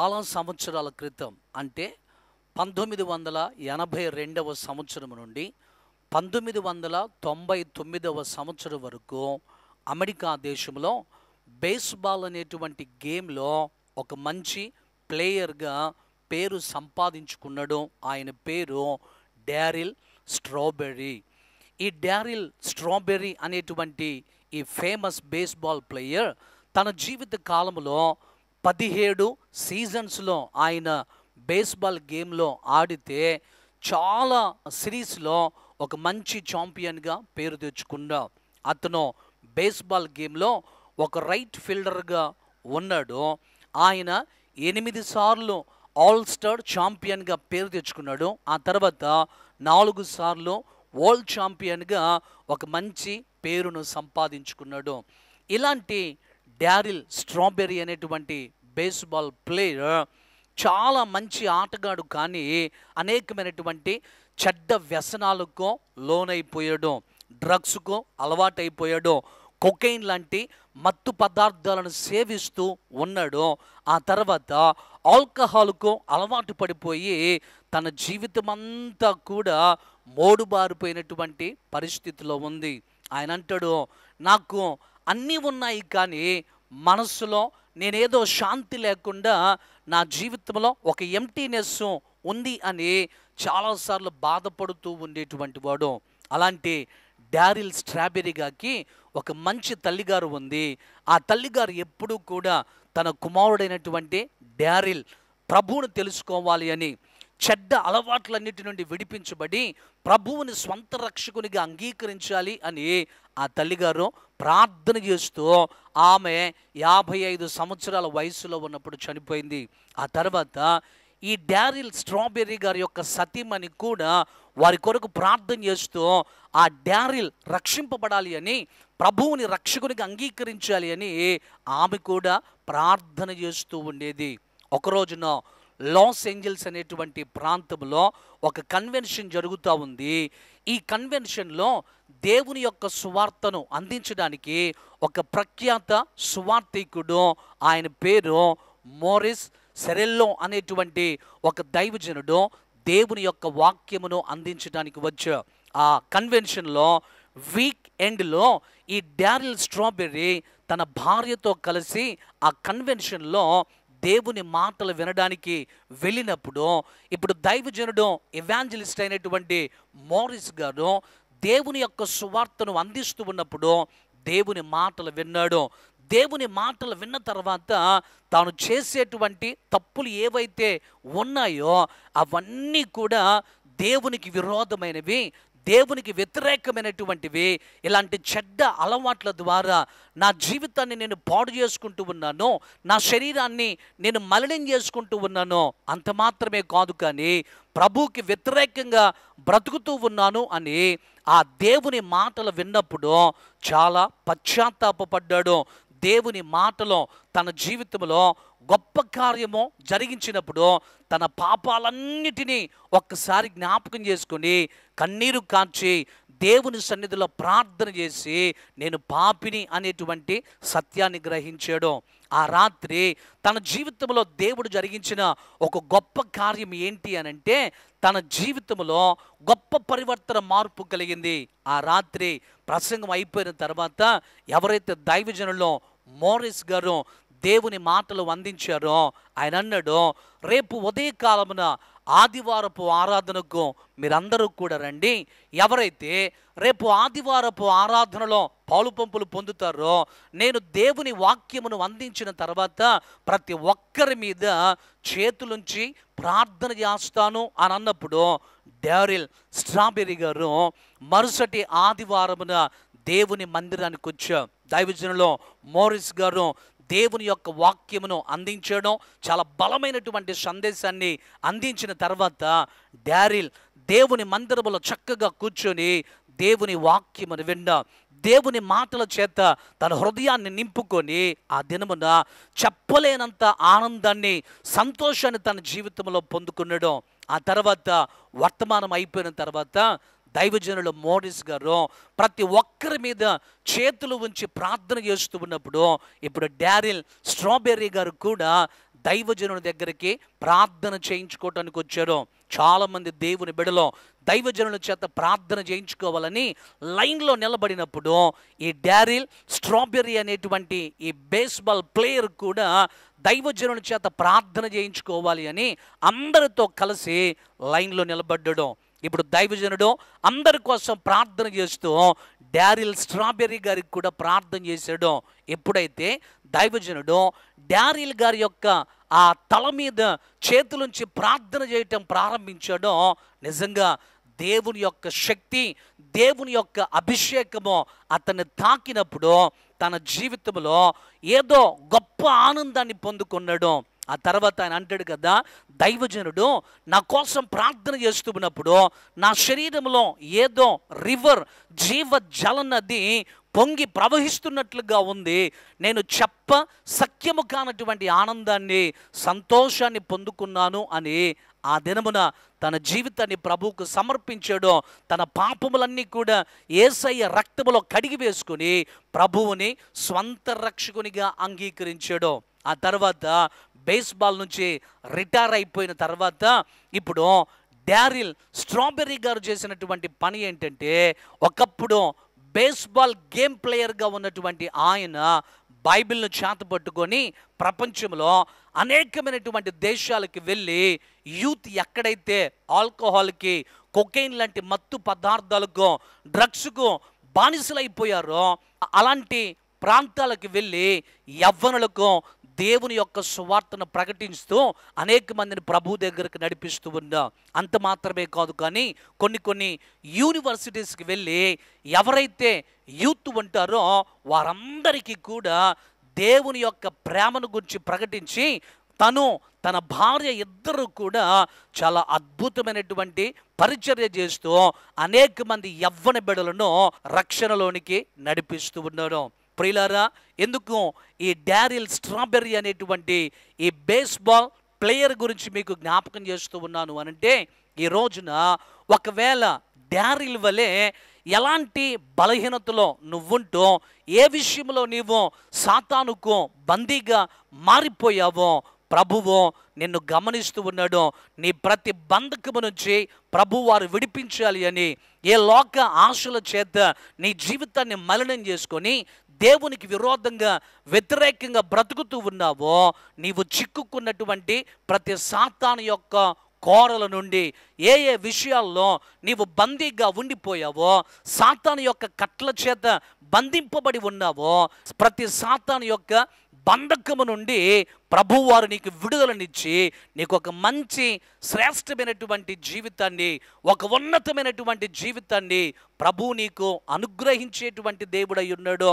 చాలా సంవత్సరాల క్రితం అంటే 1982వ సంవత్సరం నుండి 1999వ సంవత్సరం వరకు అమెరికా దేశంలో బేస్బాల్ అనేటువంటి గేమ్లో ఒక మంచి ప్లేయర్గా పేరు సంపాదించుకున్నాడు. ఆయన పేరు డారిల్ స్ట్రాబెర్రీ. ఈ డారిల్ స్ట్రాబెర్రీ అనేటువంటి ఈ ఫేమస్ బేస్బాల్ ప్లేయర్ తన జీవిత కాలంలో 17 సీజన్స్లో ఆయన బేస్బాల్ గేమ్లో ఆడితే చాలా సిరీస్లో ఒక మంచి ఛాంపియన్గా పేరు తెచ్చుకున్నాడు. అతను బేస్బాల్ గేమ్లో ఒక రైట్ ఫీల్డర్గా ఉన్నాడు. ఆయన 8 సార్లు ఆల్ స్టార్ ఛాంపియన్గా పేరు తెచ్చుకున్నాడు. ఆ తర్వాత 4 సార్లు వరల్డ్ ఛాంపియన్గా ఒక మంచి పేరును సంపాదించుకున్నాడు. ఇలాంటి డారిల్ స్ట్రాబెర్రీ అనేటువంటి బేస్బాల్ ప్లేయర్ చాలా మంచి ఆటగాడు, కానీ అనేకమైనటువంటి చెడ్డ వ్యసనాలకు లోనైపోయాడు. డ్రగ్స్కు అలవాటైపోయాడు. కొకైన్ లాంటి మత్తు పదార్థాలను సేవిస్తూ ఉన్నాడు. ఆ తర్వాత ఆల్కహాల్కు అలవాటు పడిపోయి తన జీవితం అంతా కూడా మోడుబారిపోయినటువంటి పరిస్థితిలో ఉంది. ఆయన అంటాడు, నాకు అన్నీ ఉన్నాయి కానీ మనస్సులో నేనేదో శాంతి లేకుండా నా జీవితంలో ఒక ఎంటీనెస్ ఉంది అని చాలాసార్లు బాధపడుతూ ఉండేటువంటి వాడు. అలాంటి డారిల్ స్ట్రాబెర్రీ గారికి ఒక మంచి తల్లిగారు ఉంది. ఆ తల్లిగారు ఎప్పుడూ కూడా తన కుమారుడైనటువంటి డారిల్ ప్రభువును తెలుసుకోవాలి అని, చెడ్డ అలవాట్లన్నిటి నుండి విడిపించబడి ప్రభువుని స్వంత రక్షకునిగా అంగీకరించాలి అని ఆ తల్లిగారు ప్రార్థన చేస్తూ ఆమె 55 సంవత్సరాల వయసులో ఉన్నప్పుడు చనిపోయింది. ఆ తర్వాత ఈ డారిల్ స్ట్రాబెర్రీ గారి యొక్క సతీమణి కూడా వారి కొరకు ప్రార్థన చేస్తూ ఆ డారిల్ రక్షింపబడాలి అని, ప్రభువుని రక్షకునిగా అంగీకరించాలి అని ఆమె కూడా ప్రార్థన చేస్తూ ఉండేది. ఒక రోజున లాస్ ఏంజల్స్ అనేటువంటి ప్రాంతంలో ఒక కన్వెన్షన్ జరుగుతూ ఉంది. ఈ కన్వెన్షన్లో దేవుని యొక్క సువార్తను అందించడానికి ఒక ప్రఖ్యాత సువార్థికుడు, ఆయన పేరు మోరిస్ సెరెల్లో అనేటువంటి ఒక దైవజనుడు దేవుని యొక్క వాక్యమును అందించడానికి వచ్చారు. ఆ కన్వెన్షన్లో వీక్ ఎండ్లో ఈ డారిల్ స్ట్రాబెర్రీ తన భార్యతో కలిసి ఆ కన్వెన్షన్లో దేవుని మాటలు వినడానికి వెళ్ళినప్పుడు, ఇప్పుడు దైవజనుడు ఎవాంజలిస్ట్ అయినటువంటి మోరిస్ గారు దేవుని యొక్క సువార్తను అందిస్తూ ఉన్నప్పుడు దేవుని మాటలు విన్నాడు. దేవుని మాటలు విన్న తర్వాత తాను చేసేటువంటి తప్పులు ఏవైతే ఉన్నాయో అవన్నీ కూడా దేవునికి విరోధమైనవి, దేవునికి వ్యతిరేకమైనటువంటివి. ఇలాంటి చెడ్డ అలవాట్ల ద్వారా నా జీవితాన్ని నేను పాడు చేసుకుంటూ ఉన్నాను, నా శరీరాన్ని నేను మలినం చేసుకుంటూ ఉన్నాను, అంత మాత్రమే కాదు కానీ ప్రభువుకి వ్యతిరేకంగా బ్రతుకుతూ ఉన్నాను అని ఆ దేవుని మాటలు విన్నప్పుడు చాలా పశ్చాత్తాపపడ్డాడు. దేవుని మాటలో తన జీవితంలో గొప్ప కార్యము జరిగించినప్పుడు తన పాపాలన్నిటినీ ఒక్కసారి జ్ఞాపకం చేసుకుని కన్నీరు కార్చి దేవుని సన్నిధిలో ప్రార్థన చేసి నేను పాపిని అనేటువంటి సత్యాన్ని గ్రహించాడు. ఆ రాత్రి తన జీవితంలో దేవుడు జరిగించిన ఒక గొప్ప కార్యం ఏంటి అనంటే తన జీవితంలో గొప్ప పరివర్తన మార్పు కలిగింది. ఆ రాత్రి ప్రసంగం అయిపోయిన తర్వాత ఎవరైతే దైవజనుల్లో మోరిస్ గారు దేవుని మాటలు అందించారో ఆయన అన్నాడు, రేపు ఉదయకాలమున ఆదివారపు ఆరాధనకు మీరందరూ కూడా రండి. ఎవరైతే రేపు ఆదివారపు ఆరాధనలో పాలుపంపులు పొందుతారో నేను దేవుని వాక్యమును అందించిన తర్వాత ప్రతి ఒక్కరి మీద చేతులుంచి ప్రార్థన చేస్తాను అని అన్నప్పుడు డారిల్ స్ట్రాబెర్రీ గారు మరుసటి ఆదివారమున దేవుని మందిరానికి వచ్చారు. దైవజనులో మోరిస్ గారు దేవుని యొక్క వాక్యమును అందించడం, చాలా బలమైనటువంటి సందేశాన్ని అందించిన తర్వాత డారిల్ దేవుని మందిరములో చక్కగా కూర్చొని దేవుని వాక్యమును విన్నా, దేవుని మాటల చేత తన హృదయాన్ని నింపుకొని ఆ దినమున చెప్పలేనంత ఆనందాన్ని, సంతోషాన్ని తన జీవితంలో పొందుకున్నాడు. ఆ తర్వాత వర్తమానం అయిపోయిన తర్వాత దైవజనులు మోరిస్ గారు ప్రతి ఒక్కరి మీద చేతులు ఉంచి ప్రార్థన చేస్తూ ఉన్నప్పుడు ఇప్పుడు డారిల్ స్ట్రాబెర్రీ గారు కూడా దైవజనుని దగ్గరికి ప్రార్థన చేయించుకోవటానికి వచ్చారు. చాలామంది దేవుని బిడలో దైవజనుల చేత ప్రార్థన చేయించుకోవాలని లైన్లో నిలబడినప్పుడు ఈ డారిల్ స్ట్రాబెర్రీ అనేటువంటి ఈ బేస్బాల్ ప్లేయర్ కూడా దైవజనుల చేత ప్రార్థన చేయించుకోవాలి అని అందరితో కలిసి లైన్లో నిలబడ్డాడు. ఇప్పుడు దైవజనుడు అందరి కోసం ప్రార్థన చేస్తూ డారిల్ స్ట్రాబెర్రీ గారికి కూడా ప్రార్థన చేశాడు. ఎప్పుడైతే దైవజనుడు డారిల్ గారి యొక్క ఆ తల మీద చేతులుంచి ప్రార్థన చేయటం ప్రారంభించాడో నిజంగా దేవుని యొక్క శక్తి, దేవుని యొక్క అభిషేకము అతన్ని తాకినప్పుడు తన జీవితంలో ఏదో గొప్ప ఆనందాన్ని పొందుకున్నాడు. ఆ తర్వాత ఆయన అంటాడు కదా, దైవజనుడు నా కోసం ప్రార్థన చేస్తున్నప్పుడు నా శరీరంలో ఏదో రివర్, జీవ జల నది పొంగి ప్రవహిస్తున్నట్లుగా ఉంది. నేను సఖ్యము కానటువంటి ఆనందాన్ని, సంతోషాన్ని పొందుకున్నాను అని ఆ దినమున తన జీవితాన్ని ప్రభువుకు సమర్పించాడు. తన పాపములన్నీ కూడా యేసయ్య రక్తములో కడిగి వేసుకుని ప్రభువుని స్వంత రక్షకునిగా అంగీకరించాడు. ఆ తర్వాత బేస్బాల్ నుంచి రిటైర్ అయిపోయిన తర్వాత ఇప్పుడు డారిల్ స్ట్రాబెర్రీ గారు చేసినటువంటి పని ఏంటంటే, ఒకప్పుడు బేస్బాల్ గేమ్ ప్లేయర్గా ఉన్నటువంటి ఆయన బైబిల్ను చేతపట్టుకొని ప్రపంచంలో అనేకమైనటువంటి దేశాలకు వెళ్ళి యూత్ ఎక్కడైతే ఆల్కహాల్కి, కొకైన్ లాంటి మత్తు పదార్థాలకు, డ్రగ్స్కు బానిసలైపోయారో అలాంటి ప్రాంతాలకు వెళ్ళి యవ్వనులకు దేవుని యొక్క సువార్తను ప్రకటిస్తూ అనేక మందిని ప్రభు దగ్గరకు నడిపిస్తూ ఉన్నా. అంత మాత్రమే కాదు, కానీ కొన్ని యూనివర్సిటీస్కి వెళ్ళి ఎవరైతే యూత్ ఉంటారో వారందరికీ కూడా దేవుని యొక్క ప్రేమను గురించి ప్రకటించి తన భార్య ఇద్దరు కూడా చాలా అద్భుతమైనటువంటి పరిచర్య చేస్తూ అనేక మంది యవ్వన బిడ్డలను రక్షణలోనికి నడిపిస్తూ ఉన్నారు. ప్రియులారా, ఎందుకు ఈ డారిల్ స్ట్రాబెర్రీ అనేటువంటి ఈ బేస్బాల్ ప్లేయర్ గురించి మీకు జ్ఞాపకం చేస్తూ ఉన్నాను అనంటే, ఈ రోజున ఒకవేళ డారిల్ వలె ఎలాంటి బలహీనతలో నువ్వుంటూ ఏ విషయంలో నీవు సాతానుకు బందీగా మారిపోయావో ప్రభువు నిన్ను గమనిస్తూ ఉన్నాడు. నీ ప్రతి బంధకము నుంచి ప్రభు వారు విడిపించాలి అని ఏ లోక ఆశల చేత నీ జీవితాన్ని మలినం చేసుకొని దేవునికి విరోధంగా, వ్యతిరేకంగా బ్రతుకుతూ ఉన్నావో, నీవు చిక్కుకున్నటువంటి ప్రతి సాతాను యొక్క కోరల నుండి ఏ విషయాల్లో నీవు బందీగా ఉండిపోయావో, సాతాను యొక్క కట్ల చేత బంధింపబడి ఉన్నావో, ప్రతి సాతాను యొక్క బంధకము నుండి ప్రభువారు నీకు విడుదలనిచ్చి నీకు ఒక మంచి శ్రేష్టమైనటువంటి జీవితాన్ని, ఒక ఉన్నతమైనటువంటి జీవితాన్ని ప్రభు నీకు అనుగ్రహించేటువంటి దేవుడై ఉన్నాడు.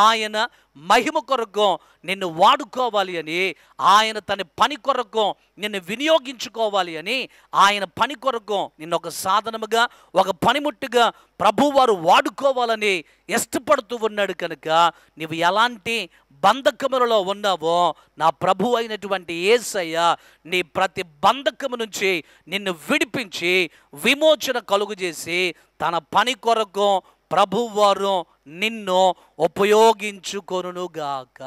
ఆయన మహిమ కొరకు నిన్ను వాడుకోవాలి అని, ఆయన తన పని కొరకు నిన్ను వినియోగించుకోవాలి అని, ఆయన పని కొరకు నిన్ను ఒక సాధనముగా, ఒక పనిముట్టుగా ప్రభువారు వాడుకోవాలని ఇష్టపడుతూ ఉన్నాడు. కనుక నీవు ఎలాంటి బంధకములలో ఉన్నావో నా ప్రభు అయినటువంటి యేసయ్య నీ ప్రతి బంధకము నుంచి నిన్ను విడిపించి విమోచన కలుగు చేసి తన పని కొరకు ప్రభువారు నిన్ను ఉపయోగించుకొనుగాక.